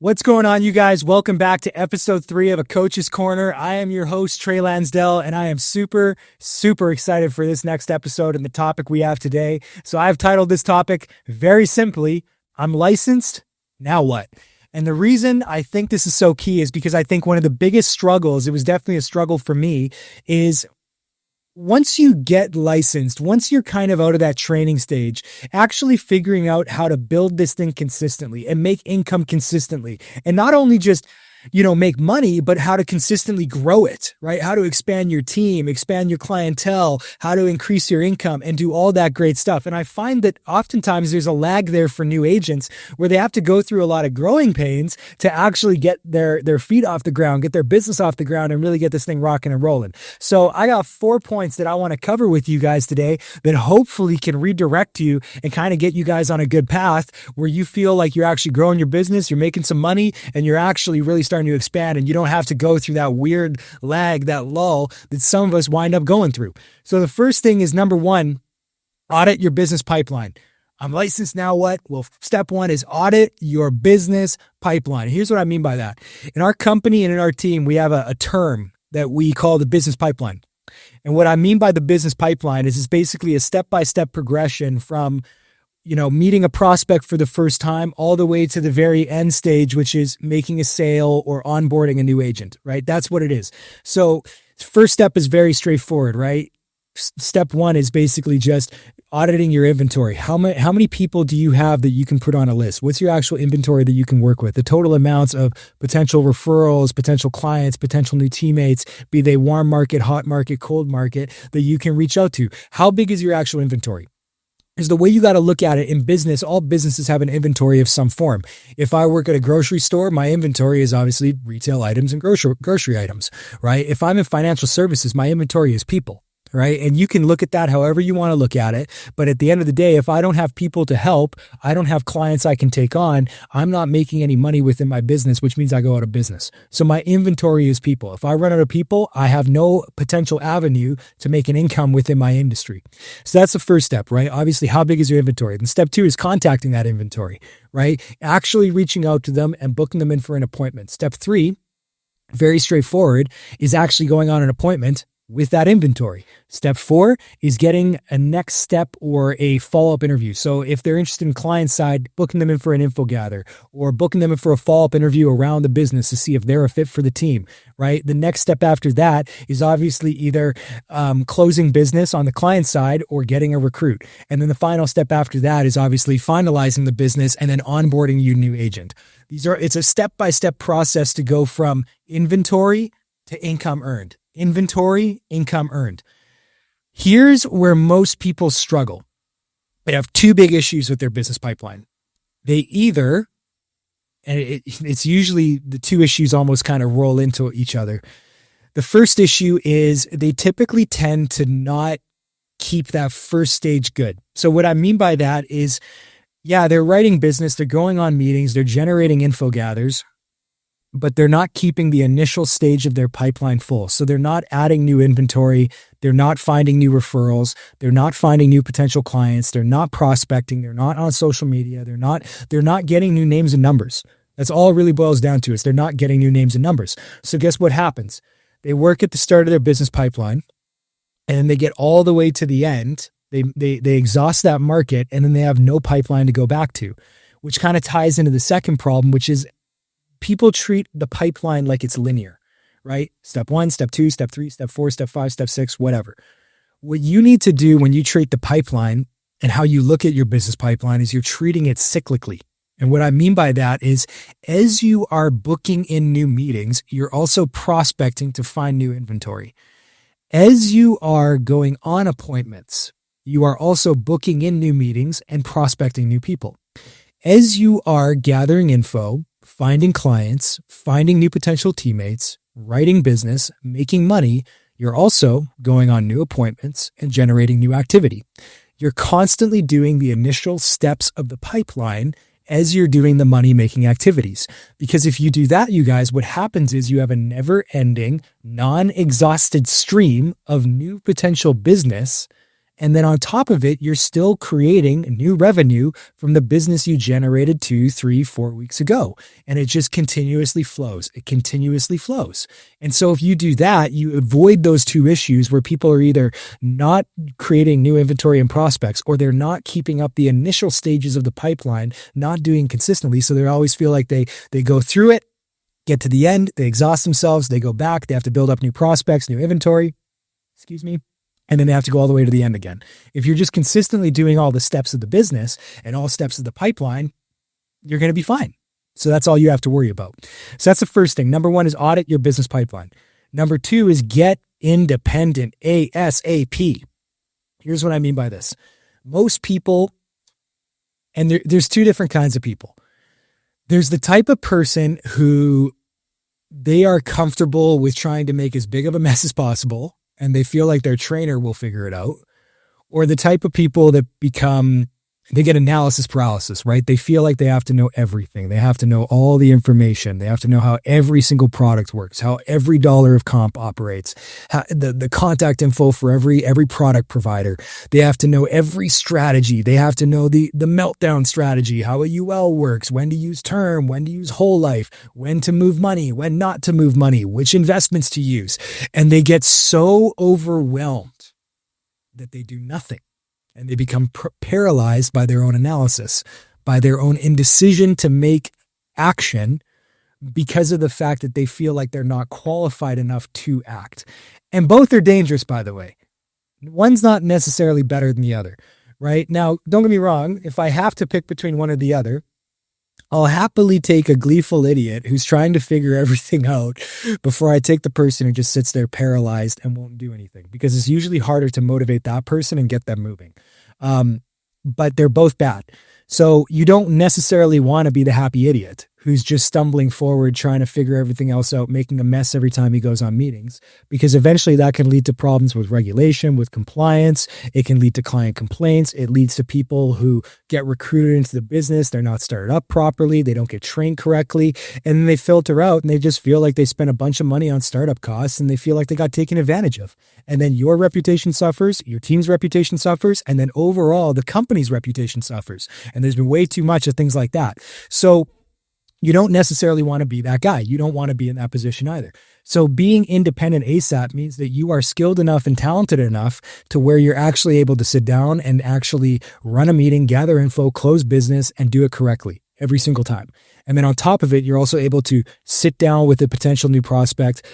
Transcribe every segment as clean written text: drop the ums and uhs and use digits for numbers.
What's going on, you guys? Welcome back to episode 3 of A Coach's Corner. I am your host, Trey Lansdell, and I am super excited for this next episode and the topic we have today. So I've titled this topic very simply, I'm licensed, now what? And the reason I think this is so key is because I think one of the biggest struggles, it was definitely a struggle for me, is once you get licensed, once you're kind of out of that training stage, actually figuring out how to build this thing consistently and make income consistently. And not only just, make money, but how to consistently grow it, right? How to expand your team, expand your clientele, how to increase your income and do all that great stuff. And I find that oftentimes there's a lag there for new agents where they have to go through a lot of growing pains to actually get their feet off the ground, get their business off the ground and really get this thing rocking and rolling. So I got 4 points that I want to cover with you guys today that hopefully can redirect you and kind of get you guys on a good path where you feel like you're actually growing your business, you're making some money, and you're actually really starting to expand, and you don't have to go through that weird lag, that lull that some of us wind up going through. So the first thing is, number 1, audit your business pipeline. I'm licensed, now what? Well, step 1 is audit your business pipeline. Here's what I mean by that. In our company and in our team, we have a term that we call the business pipeline. And what I mean by the business pipeline is it's basically a step-by-step progression from meeting a prospect for the first time all the way to the very end stage, which is making a sale or onboarding a new agent, right? That's what it is. So first step is very straightforward, right? Step 1 is basically just auditing your inventory. How many people do you have that you can put on a list? What's your actual inventory that you can work with? The total amounts of potential referrals, potential clients, potential new teammates, be they warm market, hot market, cold market, that you can reach out to. How big is your actual inventory? Is the way you got to look at it in business. All businesses have an inventory of some form. If I work at a grocery store, my inventory is obviously retail items and grocery items, right? If I'm in financial services, my inventory is people, right? And you can look at that however you want to look at it. But at the end of the day, if I don't have people to help, I don't have clients I can take on, I'm not making any money within my business, which means I go out of business. So my inventory is people. If I run out of people, I have no potential avenue to make an income within my industry. So that's the first step, right? Obviously, how big is your inventory? Then step 2 is contacting that inventory, right? Actually reaching out to them and booking them in for an appointment. Step 3, very straightforward, is actually going on an appointment with that inventory. Step 4 is getting a next step or a follow-up interview. So if they're interested in client side, booking them in for an info gather or booking them in for a follow-up interview around the business to see if they're a fit for the team, right? The next step after that is obviously either closing business on the client side or getting a recruit. And then the final step after that is obviously finalizing the business and then onboarding your new agent. It's a step-by-step process to go from inventory to income earned. Inventory, income earned. Here's where most people struggle. They have 2 big issues with their business pipeline. They either, and it's usually the 2 issues almost kind of roll into each other. The first issue is they typically tend to not keep that first stage good. So what I mean by that is, they're writing business, they're going on meetings, they're generating info gathers, but they're not keeping the initial stage of their pipeline full. So they're not adding new inventory. They're not finding new referrals. They're not finding new potential clients. They're not prospecting. They're not on social media. They're not getting new names and numbers. That's all it really boils down to, is they're not getting new names and numbers. So guess what happens? They work at the start of their business pipeline and they get all the way to the end. They exhaust that market and then they have no pipeline to go back to, which kind of ties into the second problem, which is people treat the pipeline like it's linear, right? Step 1, step 2, step 3, step 4, step 5, step 6, whatever. What you need to do when you treat the pipeline and how you look at your business pipeline is you're treating it cyclically. And what I mean by that is as you are booking in new meetings, you're also prospecting to find new inventory. As you are going on appointments, you are also booking in new meetings and prospecting new people. As you are gathering info, finding clients, finding new potential teammates, writing business, making money, you're also going on new appointments and generating new activity. You're constantly doing the initial steps of the pipeline as you're doing the money-making activities. Because if you do that, you guys, what happens is you have a never-ending, non-exhausted stream of new potential business And then on top of it, you're still creating new revenue from the business you generated 2, 3, 4 weeks ago. And it just continuously flows. It continuously flows. And so if you do that, you avoid those two issues where people are either not creating new inventory and prospects, or they're not keeping up the initial stages of the pipeline, not doing consistently. So they always feel like they go through it, get to the end, they exhaust themselves, they go back, they have to build up new prospects, new inventory, and then they have to go all the way to the end again. If you're just consistently doing all the steps of the business and all steps of the pipeline, you're going to be fine. So that's all you have to worry about. So that's the first thing. Number 1 is audit your business pipeline. Number 2 is get independent ASAP. Here's what I mean by this. Most people, and there's 2 different kinds of people. There's the type of person who they are comfortable with trying to make as big of a mess as possible, and they feel like their trainer will figure it out. Or the type of people that they get analysis paralysis, right? They feel like they have to know everything. They have to know all the information. They have to know how every single product works, how every dollar of comp operates, how the contact info for every product provider. They have to know every strategy. They have to know the meltdown strategy, how a UL works, when to use term, when to use whole life, when to move money, when not to move money, which investments to use. And they get so overwhelmed that they do nothing. And they become paralyzed by their own analysis, by their own indecision to make action because of the fact that they feel like they're not qualified enough to act. And both are dangerous, by the way. One's not necessarily better than the other, right? Now, don't get me wrong. If I have to pick between one or the other, I'll happily take a gleeful idiot who's trying to figure everything out before I take the person who just sits there paralyzed and won't do anything, because it's usually harder to motivate that person and get them moving. But they're both bad. So you don't necessarily want to be the happy idiot who's just stumbling forward, trying to figure everything else out, making a mess every time he goes on meetings, because eventually that can lead to problems with regulation, with compliance. It can lead to client complaints. It leads to people who get recruited into the business. They're not started up properly. They don't get trained correctly. And then they filter out and they just feel like they spent a bunch of money on startup costs and they feel like they got taken advantage of. And then your reputation suffers, your team's reputation suffers, and then overall the company's reputation suffers. And there's been way too much of things like that. So you don't necessarily want to be that guy. You don't want to be in that position either. So being independent ASAP means that you are skilled enough and talented enough to where you're actually able to sit down and actually run a meeting, gather info, close business, and do it correctly every single time. And then on top of it, you're also able to sit down with a potential new prospect,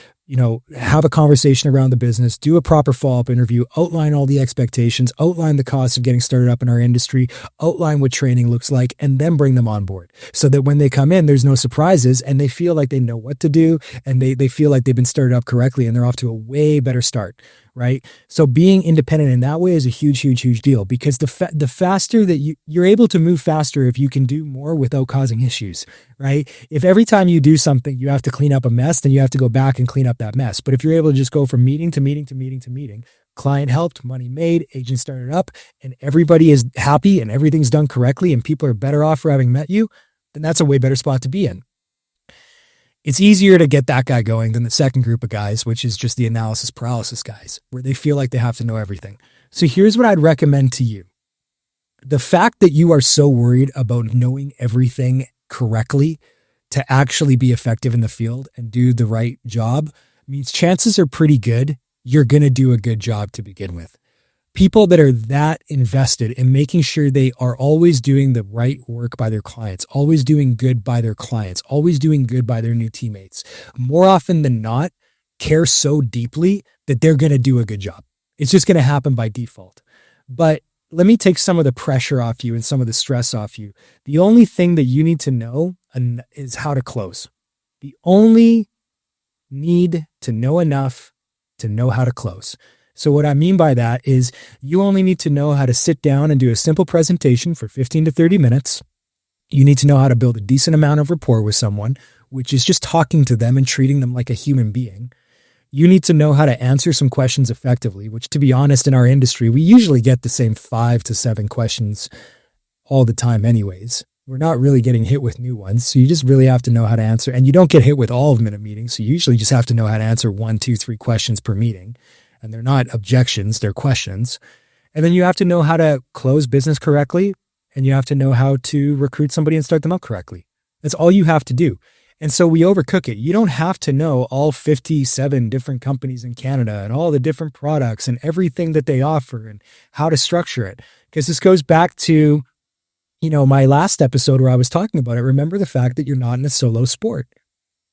have a conversation around the business, do a proper follow-up interview, outline all the expectations, outline the costs of getting started up in our industry, outline what training looks like, and then bring them on board so that when they come in, there's no surprises and they feel like they know what to do and they feel like they've been started up correctly and they're off to a way better start, right? So being independent in that way is a huge, huge, huge deal, because the faster that you're able to move faster if you can do more without causing issues, right? If every time you do something, you have to clean up a mess, then you have to go back and clean up that mess. But if you're able to just go from meeting to meeting to meeting to meeting, client helped, money made, agent started up, and everybody is happy and everything's done correctly and people are better off for having met you, then that's a way better spot to be in. It's easier to get that guy going than the second group of guys, which is just the analysis paralysis guys, where they feel like they have to know everything. So here's what I'd recommend to you. The fact that you are so worried about knowing everything correctly to actually be effective in the field and do the right job means chances are pretty good you're going to do a good job to begin with. People that are that invested in making sure they are always doing the right work by their clients, always doing good by their clients, always doing good by their new teammates, more often than not, care so deeply that they're going to do a good job. It's just going to happen by default. But let me take some of the pressure off you and some of the stress off you. The only thing that you need to know is how to close. The only need to know enough to know how to close. So what I mean by that is you only need to know how to sit down and do a simple presentation for 15 to 30 minutes. You need to know how to build a decent amount of rapport with someone, which is just talking to them and treating them like a human being. You need to know how to answer some questions effectively, which, to be honest, in our industry, we usually get the same 5 to 7 questions all the time anyways. We're not really getting hit with new ones. So you just really have to know how to answer. And you don't get hit with all of them in a meeting. So you usually just have to know how to answer 1, 2, 3 questions per meeting. And they're not objections, they're questions. And then you have to know how to close business correctly, and you have to know how to recruit somebody and start them up correctly. That's all you have to do. And so we overcook it. You don't have to know all 57 different companies in Canada and all the different products and everything that they offer and how to structure it. Because this goes back to, my last episode where I was talking about it. Remember the fact that you're not in a solo sport.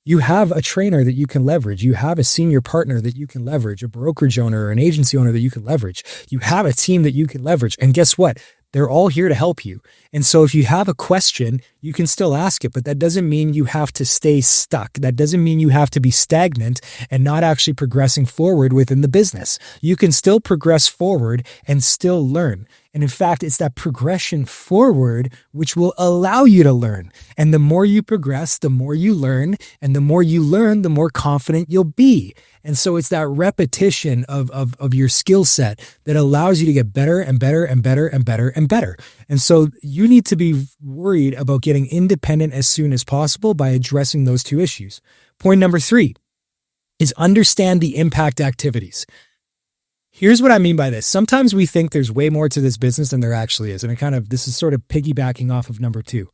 You have a trainer that you can leverage. You have a senior partner that you can leverage, a brokerage owner or an agency owner that you can leverage. You have a team that you can leverage. And guess what? They're all here to help you. And so if you have a question, you can still ask it, but that doesn't mean you have to stay stuck. That doesn't mean you have to be stagnant and not actually progressing forward within the business. You can still progress forward and still learn. And in fact, it's that progression forward which will allow you to learn. And the more you progress, the more you learn. And the more you learn, the more confident you'll be. And so it's that repetition of your skill set that allows you to get better and better and better and better and better. And so you need to be worried about getting independent as soon as possible by addressing those two issues. Point number 3 is understand the impact activities. Here's what I mean by this. Sometimes we think there's way more to this business than there actually is. And this is sort of piggybacking off of number 2.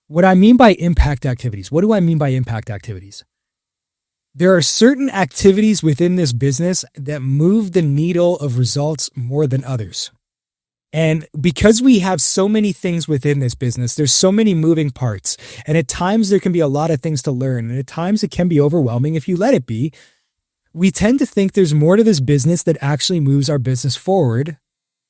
What I mean by impact activities, what do I mean by impact activities? There are certain activities within this business that move the needle of results more than others. And because we have so many things within this business, there's so many moving parts. And at times there can be a lot of things to learn. And at times it can be overwhelming if you let it be. We tend to think there's more to this business that actually moves our business forward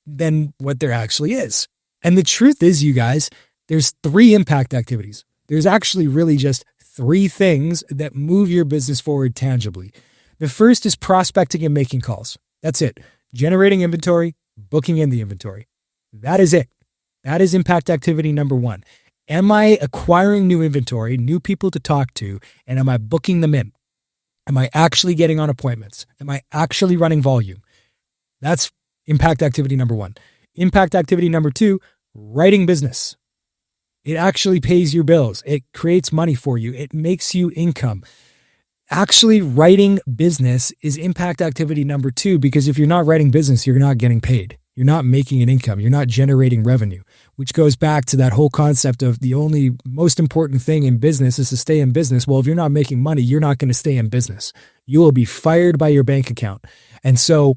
than what there actually is. And the truth is, you guys, there's 3 impact activities. There's actually really just 3 things that move your business forward tangibly. The first is prospecting and making calls. That's it. Generating inventory, booking in the inventory. That is it. That is impact activity number 1. Am I acquiring new inventory, new people to talk to, and am I booking them in? Am I actually getting on appointments? Am I actually running volume? That's impact activity number 1. Impact activity number 2, writing business. It actually pays your bills. It creates money for you. It makes you income. Actually writing business is impact activity number 2, because if you're not writing business, you're not getting paid. You're not making an income. You're not generating revenue, which goes back to that whole concept of the only most important thing in business is to stay in business. Well, if you're not making money, you're not going to stay in business. You will be fired by your bank account. And so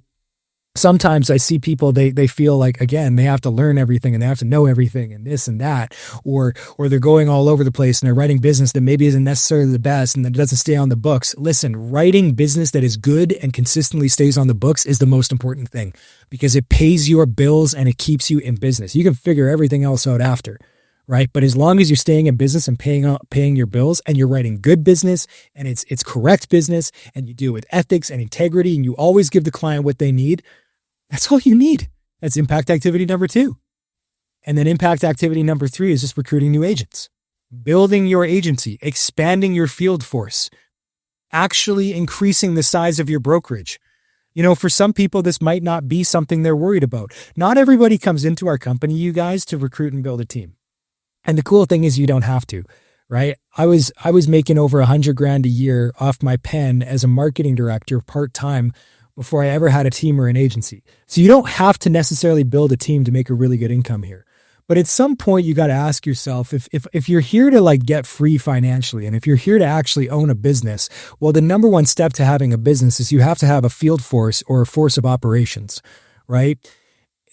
sometimes I see people, they feel like, again, they have to learn everything and they have to know everything and this and that, or they're going all over the place and they're writing business that maybe isn't necessarily the best and that doesn't stay on the books. Listen, writing business that is good and consistently stays on the books is the most important thing, because it pays your bills and it keeps you in business. You can figure everything else out after, right? But as long as you're staying in business and paying your bills and you're writing good business and it's correct business and you do it with ethics and integrity and you always give the client what they need, that's all you need. That's impact activity number 2. And then impact activity number 3 is just recruiting new agents, building your agency, expanding your field force, actually increasing the size of your brokerage. For some people, this might not be something they're worried about. Not everybody comes into our company, you guys, to recruit and build a team. And the cool thing is you don't have to, right? I was making over $100,000 a year off my pen as a marketing director part-time before I ever had a team or an agency. So you don't have to necessarily build a team to make a really good income here. But at some point you got to ask yourself, if you're here to get free financially, and if you're here to actually own a business, well, the number 1 step to having a business is you have to have a field force or a force of operations, right?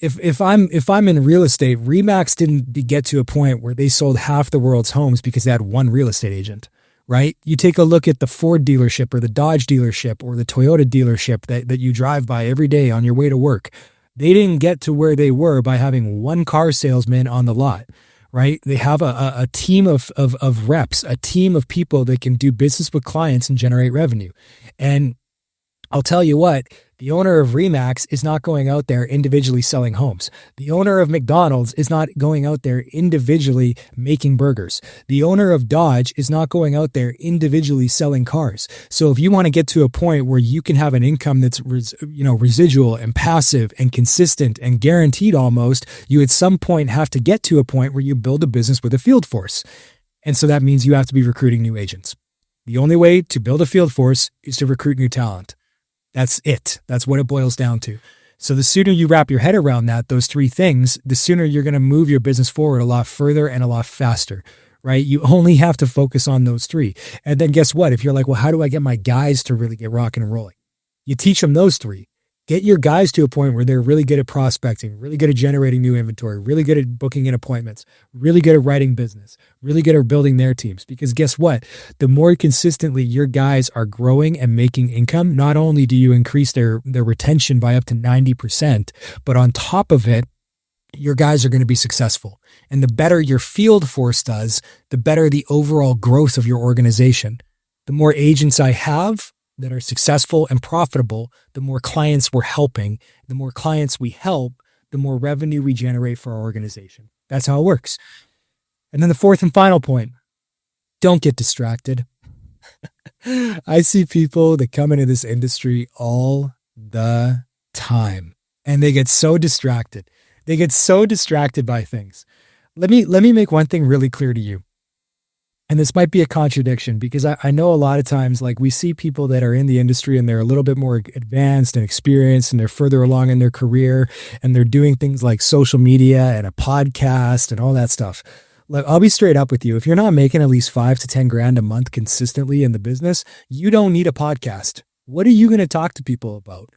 If I'm in real estate, RE/MAX didn't get to a point where they sold half the world's homes because they had one real estate agent. Right? You take a look at the Ford dealership or the Dodge dealership or the Toyota dealership that you drive by every day on your way to work. They didn't get to where they were by having one car salesman on the lot, right? They have a team of reps, a team of people that can do business with clients and generate revenue. And I'll tell you what, the owner of RE/MAX is not going out there individually selling homes. The owner of McDonald's is not going out there individually making burgers. The owner of Dodge is not going out there individually selling cars. So if you want to get to a point where you can have an income that's residual and passive and consistent and guaranteed almost, you at some point have to get to a point where you build a business with a field force. And so that means you have to be recruiting new agents. The only way to build a field force is to recruit new talent. That's it. That's what it boils down to. So the sooner you wrap your head around those three things, the sooner you're going to move your business forward a lot further and a lot faster, right? You only have to focus on those three. And then guess what? If you're like, well, how do I get my guys to really get rocking and rolling? You teach them those three. Get your guys to a point where they're really good at prospecting, really good at generating new inventory, really good at booking in appointments, really good at writing business, really good at building their teams. Because guess what? The more consistently your guys are growing and making income, not only do you increase their retention by up to 90%, but on top of it, your guys are going to be successful. And the better your field force does, the better the overall growth of your organization. The more agents I have that are successful and profitable, the more clients we're helping. The more clients we help, the more revenue we generate for our organization. That's how it works. And then the fourth and final point, don't get distracted. I see people that come into this industry all the time, and they get so distracted. They get so distracted by things. Let me make one thing really clear to you. And this might be a contradiction because I know a lot of times, like, we see people that are in the industry and they're a little bit more advanced and experienced and they're further along in their career and they're doing things like social media and a podcast and all that stuff. Like, I'll be straight up with you. If you're not making at least 5 to 10 grand a month consistently in the business, you don't need a podcast. What are you going to talk to people about?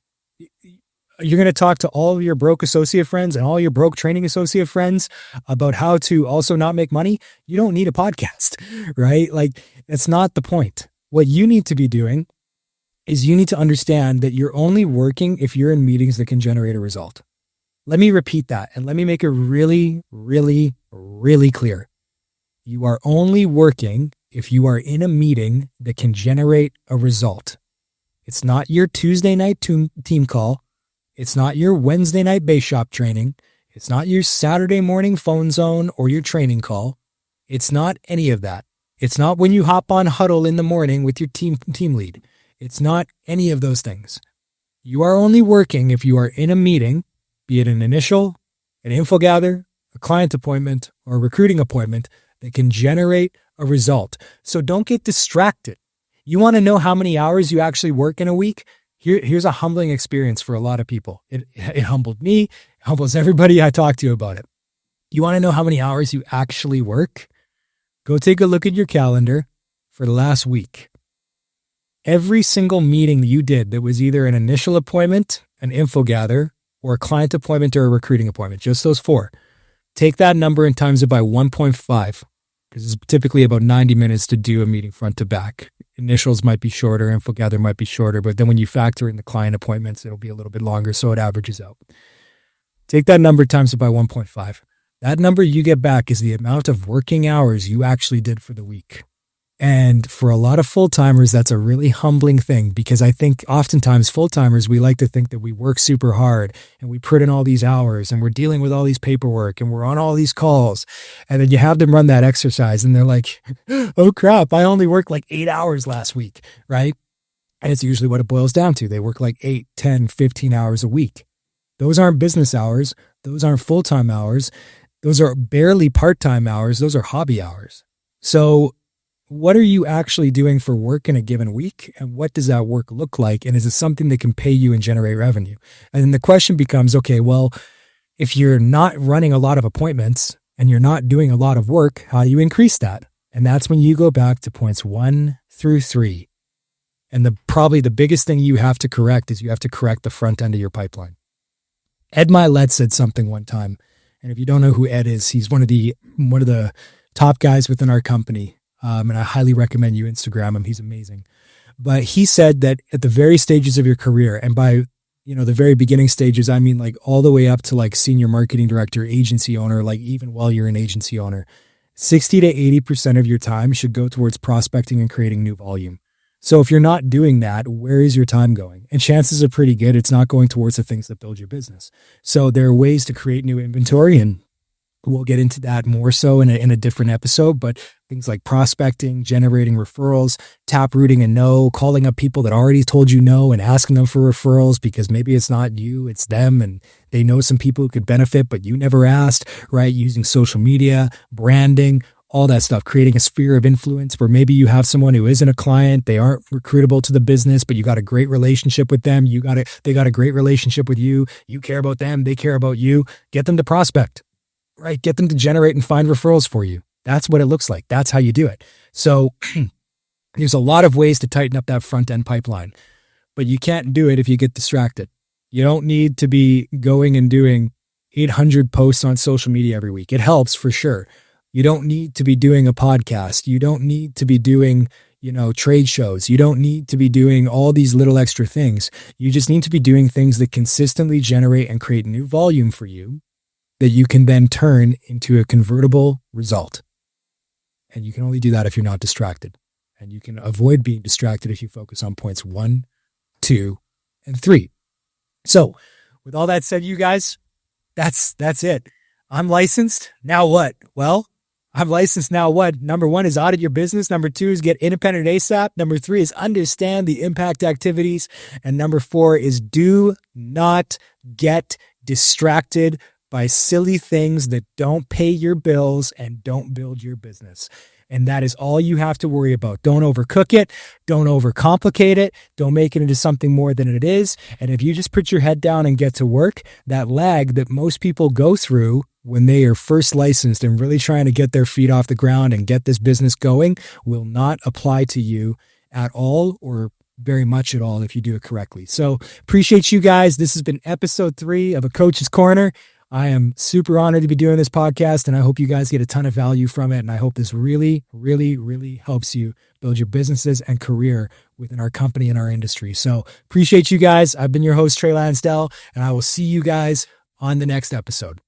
You're going to talk to all of your broke associate friends and all your broke training associate friends about how to also not make money. You don't need a podcast, right? Like, that's not the point. What you need to be doing is you need to understand that you're only working if you're in meetings that can generate a result. Let me repeat that and let me make it really, really, really clear. You are only working if you are in a meeting that can generate a result. It's not your Tuesday night team call. It's not your Wednesday night base shop training. It's not your Saturday morning phone zone or your training call. It's not any of that. It's not when you hop on Huddle in the morning with your team lead. It's not any of those things. You are only working if you are in a meeting, be it an initial, an info gather, a client appointment, or a recruiting appointment that can generate a result. So don't get distracted. You want to know how many hours you actually work in a week? Here's a humbling experience for a lot of people. It humbled me, it humbles everybody I talk to about it. You want to know how many hours you actually work? Go take a look at your calendar for the last week. Every single meeting that you did that was either an initial appointment, an info gather, or a client appointment or a recruiting appointment, just those 4. Take that number and times it by 1.5, because it's typically about 90 minutes to do a meeting front to back. Initials might be shorter, info gather might be shorter, but then when you factor in the client appointments, it'll be a little bit longer, so it averages out. Take that number times it by 1.5. That number you get back is the amount of working hours you actually did for the week. And for a lot of full-timers, that's a really humbling thing, because I think oftentimes full-timers, we like to think that we work super hard and we put in all these hours and we're dealing with all these paperwork and we're on all these calls. And then you have them run that exercise and they're like, oh crap, I only worked like 8 hours last week, right? And it's usually what it boils down to. They work like 8, 10, 15 hours a week. Those aren't business hours. Those aren't full-time hours. Those are barely part-time hours. Those are hobby hours. So what are you actually doing for work in a given week? And what does that work look like? And is it something that can pay you and generate revenue? And then the question becomes, okay, well, if you're not running a lot of appointments and you're not doing a lot of work, how do you increase that? And that's when you go back to points 1 through 3. And probably the biggest thing you have to correct is you have to correct the front end of your pipeline. Ed Milet said something one time. And if you don't know who Ed is, he's one of the top guys within our company. And I highly recommend you Instagram him. He's amazing. But he said that at the very stages of your career, and by, the very beginning stages, I mean like all the way up to like senior marketing director, agency owner, like even while you're an agency owner, 60 to 80% of your time should go towards prospecting and creating new volume. So if you're not doing that, where is your time going? And chances are pretty good it's not going towards the things that build your business. So there are ways to create new inventory, and we'll get into that more so in a different episode, but things like prospecting, generating referrals, tap rooting and no, calling up people that already told you no and asking them for referrals because maybe it's not you, it's them, and they know some people who could benefit, but you never asked, right? Using social media, branding, all that stuff, creating a sphere of influence where maybe you have someone who isn't a client, they aren't recruitable to the business, but you got a great relationship with them. They got a great relationship with you. You care about them. They care about you. Get them to prospect, right? Get them to generate and find referrals for you. That's what it looks like. That's how you do it. So there's a lot of ways to tighten up that front end pipeline, but you can't do it if you get distracted. You don't need to be going and doing 800 posts on social media every week. It helps for sure. You don't need to be doing a podcast. You don't need to be doing, trade shows. You don't need to be doing all these little extra things. You just need to be doing things that consistently generate and create new volume for you that you can then turn into a convertible result. And you can only do that if you're not distracted. And you can avoid being distracted if you focus on points 1, 2, and 3. So with all that said, you guys, that's it. I'm licensed. Now what? Well, I'm licensed. Now what? Number 1 is audit your business. Number 2 is get independent ASAP. Number 3 is understand the impact activities. And number 4 is do not get distracted by silly things that don't pay your bills and don't build your business. And that is all you have to worry about. Don't overcook it. Don't overcomplicate it. Don't make it into something more than it is. And if you just put your head down and get to work, that lag that most people go through when they are first licensed and really trying to get their feet off the ground and get this business going will not apply to you at all, or very much at all if you do it correctly. So appreciate you guys. This has been episode 3 of A Coach's Corner. I am super honored to be doing this podcast, and I hope you guys get a ton of value from it. And I hope this really, really, really helps you build your businesses and career within our company and our industry. So appreciate you guys. I've been your host, Trey Lansdell, and I will see you guys on the next episode.